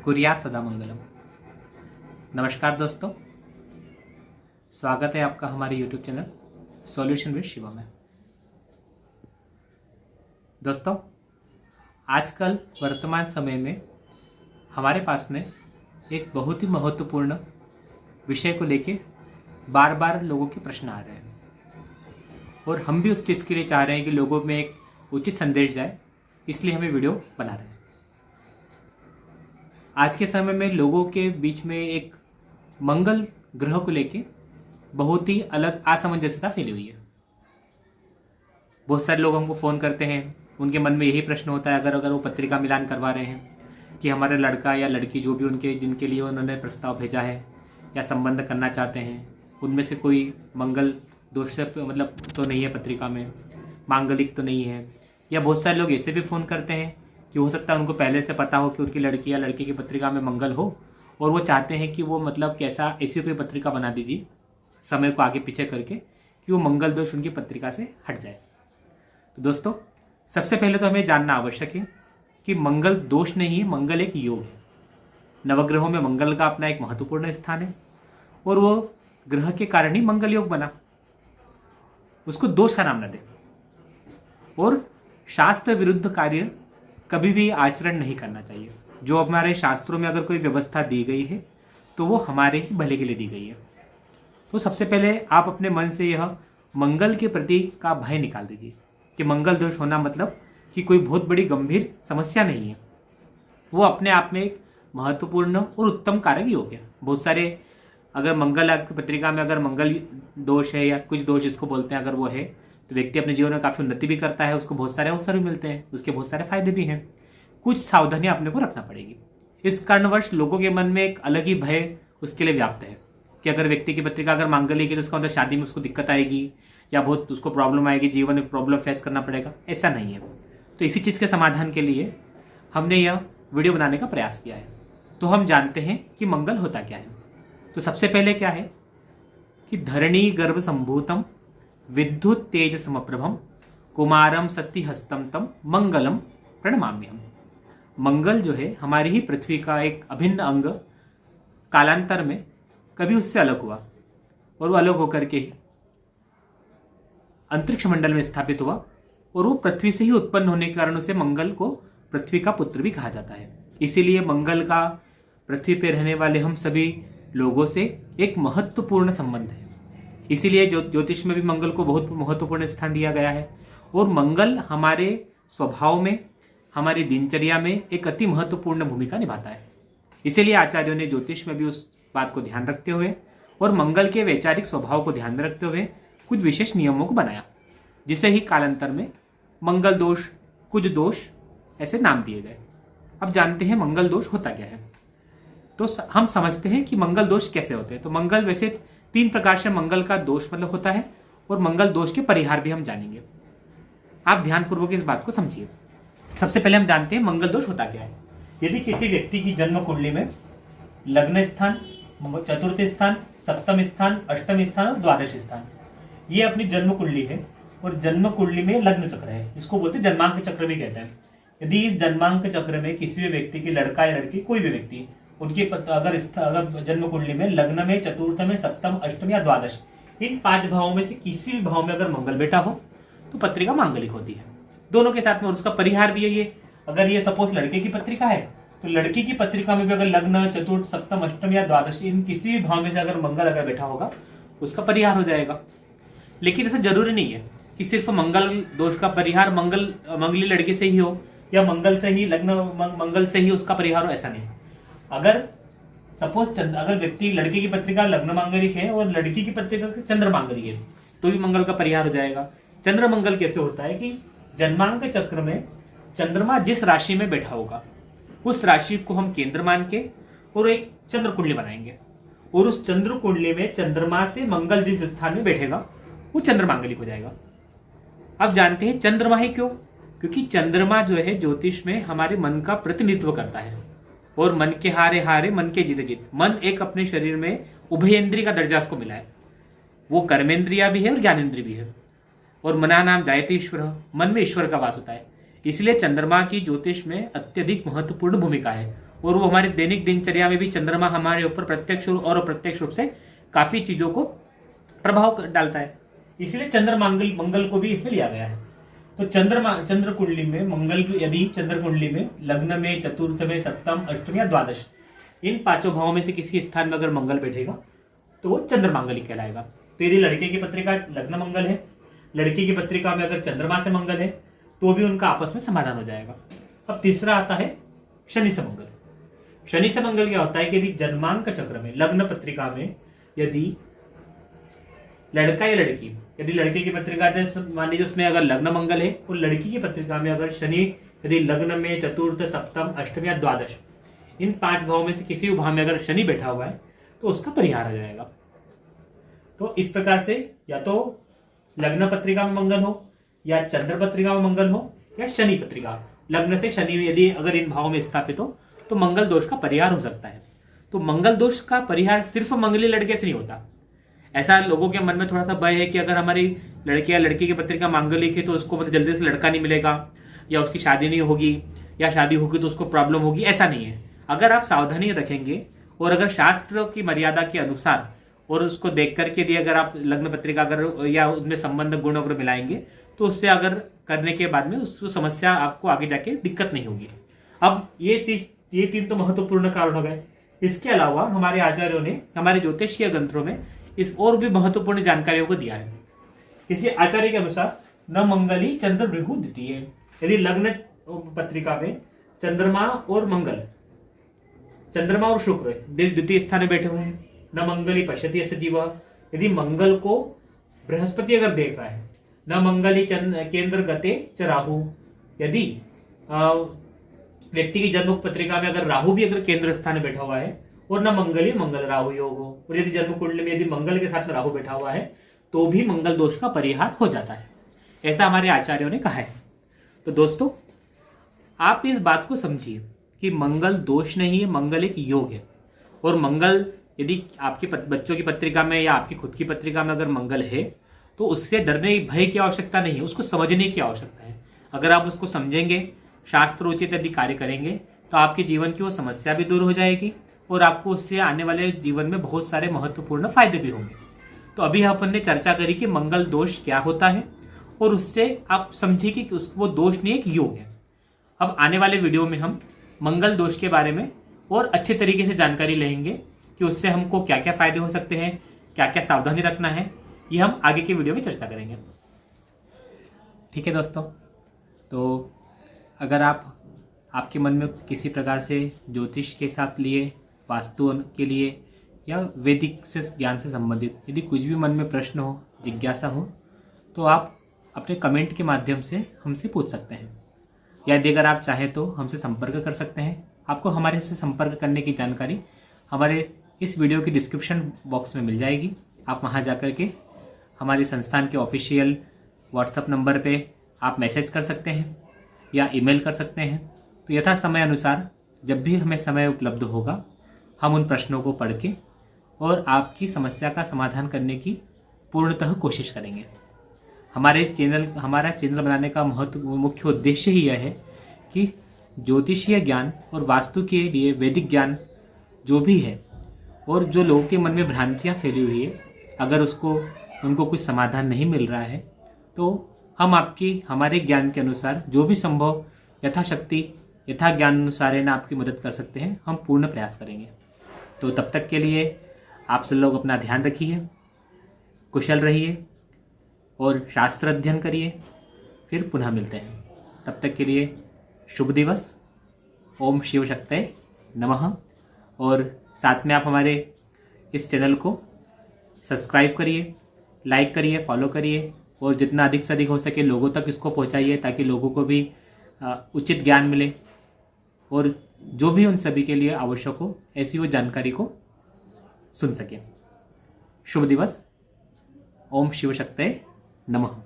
कुर्यात सदा मंगलम। नमस्कार दोस्तों, स्वागत है आपका हमारे YouTube channel solution with Shiva में। दोस्तों, आजकल वर्तमान समय में हमारे पास में एक बहुत ही महत्वपूर्ण विषय को लेके बार बार लोगों के प्रश्न आ रहे हैं और हम भी उस चीज़ के लिए चाह रहे हैं कि लोगों में एक उचित संदेश जाए, इसलिए हमें वीडियो बना रहे हैं। आज के समय में लोगों के बीच में एक मंगल ग्रह को लेके बहुत ही अलग असमंजसता फैली हुई है। बहुत सारे लोग हमको फ़ोन करते हैं, उनके मन में यही प्रश्न होता है अगर वो पत्रिका मिलान करवा रहे हैं कि हमारा लड़का या लड़की जो भी उनके जिनके लिए उन्होंने प्रस्ताव भेजा है या संबंध करना चाहते हैं, उनमें से कोई मंगल दोष से मतलब तो नहीं है, पत्रिका में मांगलिक तो नहीं है। या बहुत सारे लोग ऐसे भी फ़ोन करते हैं कि हो सकता है उनको पहले से पता हो कि उनकी लड़की या लड़के की पत्रिका में मंगल हो और वो चाहते हैं कि वो मतलब कैसा ऐसी कोई पत्रिका बना दीजिए समय को आगे पीछे करके कि वो मंगल दोष उनकी पत्रिका से हट जाए। तो दोस्तों, सबसे पहले तो हमें जानना आवश्यक है कि मंगल दोष नहीं है, मंगल एक योग है। नवग्रहों में मंगल का अपना एक महत्वपूर्ण स्थान है और वो ग्रह के कारण ही मंगल योग बना, उसको दोष का नाम न दें। और शास्त्र विरुद्ध कार्य कभी भी आचरण नहीं करना चाहिए। जो हमारे शास्त्रों में अगर कोई व्यवस्था दी गई है तो वो हमारे ही भले के लिए दी गई है। तो सबसे पहले आप अपने मन से यह मंगल के प्रति का भय निकाल दीजिए कि मंगल दोष होना मतलब कि कोई बहुत बड़ी गंभीर समस्या नहीं है। वो अपने आप में एक महत्वपूर्ण और उत्तम कारक योग है। बहुत सारे अगर मंगल आपकी पत्रिका में अगर मंगल दोष है या कुछ दोष इसको बोलते हैं, अगर वो है तो व्यक्ति अपने जीवन में काफ़ी उन्नति भी करता है, उसको बहुत सारे अवसर भी मिलते हैं, उसके बहुत सारे फायदे भी हैं। कुछ सावधानियां अपने को रखना पड़ेगी। इस कारणवश लोगों के मन में एक अलग ही भय उसके लिए व्याप्त है कि अगर व्यक्ति की पत्रिका अगर मांगलिक है तो उसका मतलब शादी में उसको दिक्कत आएगी या बहुत उसको प्रॉब्लम आएगी, जीवन में प्रॉब्लम फेस करना पड़ेगा। ऐसा नहीं है। तो इसी चीज़ के समाधान के लिए हमने यह वीडियो बनाने का प्रयास किया है। तो हम जानते हैं कि मंगल होता क्या है। तो सबसे पहले क्या है कि धरणी गर्भ संभूतम विद्युत तेज समप्रभम कुमारम षष्ठी हस्तम तम मंगलम प्रणमाम्यहम। मंगल जो है हमारी ही पृथ्वी का एक अभिन्न अंग कालांतर में कभी उससे अलग हुआ और वो अलग होकर के ही अंतरिक्ष मंडल में स्थापित हुआ और वो पृथ्वी से ही उत्पन्न होने के कारण उसे मंगल को पृथ्वी का पुत्र भी कहा जाता है। इसीलिए मंगल का पृथ्वी पर रहने वाले हम सभी लोगों से एक महत्वपूर्ण संबंध है। इसीलिए ज्योतिष में भी मंगल को बहुत महत्वपूर्ण स्थान दिया गया है और मंगल हमारे स्वभाव में, हमारी दिनचर्या में एक अति महत्वपूर्ण भूमिका निभाता है। इसीलिए आचार्यों ने ज्योतिष में भी उस बात को ध्यान रखते हुए और मंगल के वैचारिक स्वभाव को ध्यान में रखते हुए कुछ विशेष नियमों को बनाया, जिसे ही कालांतर में मंगल दोष, कुछ दोष ऐसे नाम दिए गए। अब जानते हैं मंगल दोष होता क्या है। तो हम समझते हैं कि मंगल दोष कैसे होते हैं। तो मंगल वैसे 3 प्रकार से मंगल का दोष मतलब होता है और मंगल दोष के परिहार भी हम जानेंगे। आप ध्यानपूर्वक इस बात को समझिए। सबसे पहले हम जानते हैं मंगल दोष होता क्या है। यदि किसी व्यक्ति की जन्म कुंडली में लग्न स्थान, चतुर्थ स्थान, सप्तम स्थान, अष्टम स्थान और द्वादश स्थान, ये अपनी जन्म कुंडली है और जन्म कुंडली में लग्न चक्र है, जिसको बोलते हैं जन्मांक चक्र भी कहते हैं। यदि इस जन्मांक चक्र में किसी भी व्यक्ति की लड़का या लड़की, कोई भी व्यक्ति, उनकी अगर जन्म कुंडली में लग्न में, चतुर्थ में, सप्तम, अष्टम या द्वादश, इन 5 भावों में से किसी भी भाव में अगर मंगल बैठा हो तो पत्रिका मांगलिक होती है। दोनों के साथ में। और उसका परिहार भी है ये, अगर ये सपोज लड़के की पत्रिका है तो लड़की की पत्रिका में भी अगर लग्न, चतुर्थ, सप्तम, अष्टम या द्वादश, इन किसी भी भाव में से अगर मंगल अगर बैठा होगा उसका परिहार हो जाएगा। लेकिन ऐसा जरूरी नहीं है कि सिर्फ मंगल दोष का परिहार मंगली लड़के से ही हो या मंगल से ही लग्न, मंगल से ही उसका परिहार हो, ऐसा नहीं। अगर सपोज अगर व्यक्ति, लड़के की पत्रिका लग्न मांगलिक है और लड़की की पत्रिका चंद्र मांगलिक है तो भी मंगल का परिहार हो जाएगा। चंद्र मंगल कैसे होता है कि जन्मांक चक्र में चंद्रमा जिस राशि में बैठा होगा उस राशि को हम केंद्र मान के और एक चंद्र कुंडली बनाएंगे और उस चंद्र कुंडली में चंद्रमा से मंगल जिस स्थान में बैठेगा वो चंद्र मांगलिक हो जाएगा। अब जानते हैं चंद्रमा ही क्यों? क्योंकि चंद्रमा जो है ज्योतिष में हमारे मन का प्रतिनिधित्व करता है और मन के हारे हारे मन के जीते जीत। मन एक अपने शरीर में उभयेंद्रिय का दर्जा उसको मिला है, वो कर्मेंद्रिया भी है और ज्ञानेंद्रिय भी है। और मना नाम जायते ईश्वर, मन में ईश्वर का वास होता है। इसलिए चंद्रमा की ज्योतिष में अत्यधिक महत्वपूर्ण भूमिका है और वो हमारे दैनिक दिनचर्या में भी चंद्रमा हमारे ऊपर प्रत्यक्ष और अप्रत्यक्ष रूप से काफी चीजों को प्रभाव डालता है। इसलिए मंगल को भी इसमें लिया गया है। तो चंद्र कुंडली में मंगल, यदि चंद्र कुंडली में लग्न में, चतुर्थ में, सप्तम, अष्टम या द्वादश, इन पांचों भावों में से किसी स्थान में अगर मंगल बैठेगा तो वो चंद्रमांगली कहलाएगा। तो यदि लड़के की पत्रिका लग्न मंगल है, लड़की की पत्रिका में अगर चंद्रमा से मंगल है, तो भी उनका आपस में समाधान हो जाएगा। अब तीसरा आता है शनि से मंगल। शनि से मंगल क्या होता है कि यदि जन्मांक चक्र में, लग्न पत्रिका में यदि लड़का या लड़की, यदि लड़के की पत्रिका मान लीजिए उसमें अगर लग्न मंगल है, और लड़की की पत्रिका में अगर शनि यदि लग्न में, चतुर्थ, सप्तम, अष्टम या द्वादश, इन 5 भावों में से किसी भी भाव में अगर शनि बैठा हुआ है तो उसका परिहार आ जाएगा। तो इस प्रकार से या तो लग्न पत्रिका में मंगल हो, या चंद्र पत्रिका में मंगल हो, या शनि पत्रिका, लग्न से शनि यदि अगर इन भावों में स्थापित हो तो मंगल दोष का परिहार हो सकता है। तो मंगल दोष का परिहार सिर्फ मंगली लड़के से नहीं होता। ऐसा लोगों के मन में थोड़ा सा भय है कि अगर हमारी लड़के या लड़की की पत्रिका मांगलिक है तो उसको मतलब जल्दी से लड़का नहीं मिलेगा, या उसकी शादी नहीं होगी, या शादी होगी तो उसको प्रॉब्लम होगी। ऐसा नहीं है। अगर आप सावधानी रखेंगे और अगर शास्त्र की मर्यादा के अनुसार और उसको देख करके यदि अगर आप लग्न पत्रिका अगर या उसमें संबंध गुण अगर मिलाएंगे तो उससे अगर करने के बाद में उस समस्या आपको आगे जाके दिक्कत नहीं होगी। अब ये 3 तो महत्वपूर्ण कारण हो गए। इसके अलावा हमारे आचार्यों ने हमारे ज्योतिषीय ग्रंथों में इस और भी महत्वपूर्ण जानकारियों को दिया है। किसी आचार्य के अनुसार न मंगली चंद्र भृगु द्वितीय, यदि लग्न पत्रिका में चंद्रमा और शुक्र द्वितीय स्थान में बैठे हुए हैं, न मंगली पश्यति सजीव, यदि मंगल को बृहस्पति अगर देख रहा है, न मंगली केंद्र गते च राहु, यदि व्यक्ति की जन्म पत्रिका में अगर राहु भी अगर केंद्र स्थान में बैठा हुआ है और न मंगल राहु योग हो, और यदि जन्म कुंडली में यदि मंगल के साथ में राहु बैठा हुआ है तो भी मंगल दोष का परिहार हो जाता है। ऐसा हमारे आचार्यों ने कहा है। तो दोस्तों, आप इस बात को समझिए कि मंगल दोष नहीं है, मंगल एक योग है। और मंगल यदि आपके बच्चों की पत्रिका में या आपकी खुद की पत्रिका में अगर मंगल है तो उससे डरने भय की आवश्यकता नहीं है, उसको समझने की आवश्यकता है। अगर आप उसको समझेंगे, शास्त्रोचित यदि कार्य करेंगे तो आपके जीवन की वो समस्या भी दूर हो जाएगी और आपको उससे आने वाले जीवन में बहुत सारे महत्वपूर्ण फायदे भी होंगे। तो अभी अपन ने चर्चा करी कि मंगल दोष क्या होता है और उससे आप समझिए कि वो दोष नहीं एक योग है। अब आने वाले वीडियो में हम मंगल दोष के बारे में और अच्छे तरीके से जानकारी लेंगे कि उससे हमको क्या क्या फायदे हो सकते हैं, क्या क्या सावधानी रखना है, ये हम आगे के वीडियो में चर्चा करेंगे। ठीक है दोस्तों, तो अगर आपके मन में किसी प्रकार से ज्योतिष के साथ लिए, वास्तु के लिए या वैदिक से ज्ञान से संबंधित यदि कुछ भी मन में प्रश्न हो, जिज्ञासा हो, तो आप अपने कमेंट के माध्यम से हमसे पूछ सकते हैं, या यदि अगर आप चाहें तो हमसे संपर्क कर सकते हैं। आपको हमारे से संपर्क करने की जानकारी हमारे इस वीडियो की डिस्क्रिप्शन बॉक्स में मिल जाएगी। आप वहां जाकर के हमारी संस्थान के ऑफिशियल व्हाट्सएप नंबर पे आप मैसेज कर सकते हैं या ईमेल कर सकते हैं। तो यथा समय अनुसार जब भी हमें समय उपलब्ध होगा हम उन प्रश्नों को पढ़ के और आपकी समस्या का समाधान करने की पूर्णतः कोशिश करेंगे। हमारा चैनल बनाने का मुख्य उद्देश्य ही यह है कि ज्योतिषीय ज्ञान और वास्तु के लिए वैदिक ज्ञान जो भी है और जो लोगों के मन में भ्रांतियाँ फैली हुई है, अगर उनको कुछ समाधान नहीं मिल रहा है तो हम हमारे ज्ञान के अनुसार जो भी संभव यथाशक्ति यथा ज्ञान अनुसार आपकी मदद कर सकते हैं, हम पूर्ण प्रयास करेंगे। तो तब तक के लिए आप सब लोग अपना ध्यान रखिए, कुशल रहिए और शास्त्र अध्ययन करिए। फिर पुनः मिलते हैं। तब तक के लिए शुभ दिवस। ओम शिव शक्तये नमः। और साथ में आप हमारे इस चैनल को सब्सक्राइब करिए, लाइक करिए, फॉलो करिए और जितना अधिक से अधिक हो सके लोगों तक इसको पहुंचाइए ताकि लोगों को भी उचित ज्ञान मिले और जो भी उन सभी के लिए आवश्यक हो ऐसी वो जानकारी को सुन सके। शुभ दिवस। ओम शिव शक्तये नमः।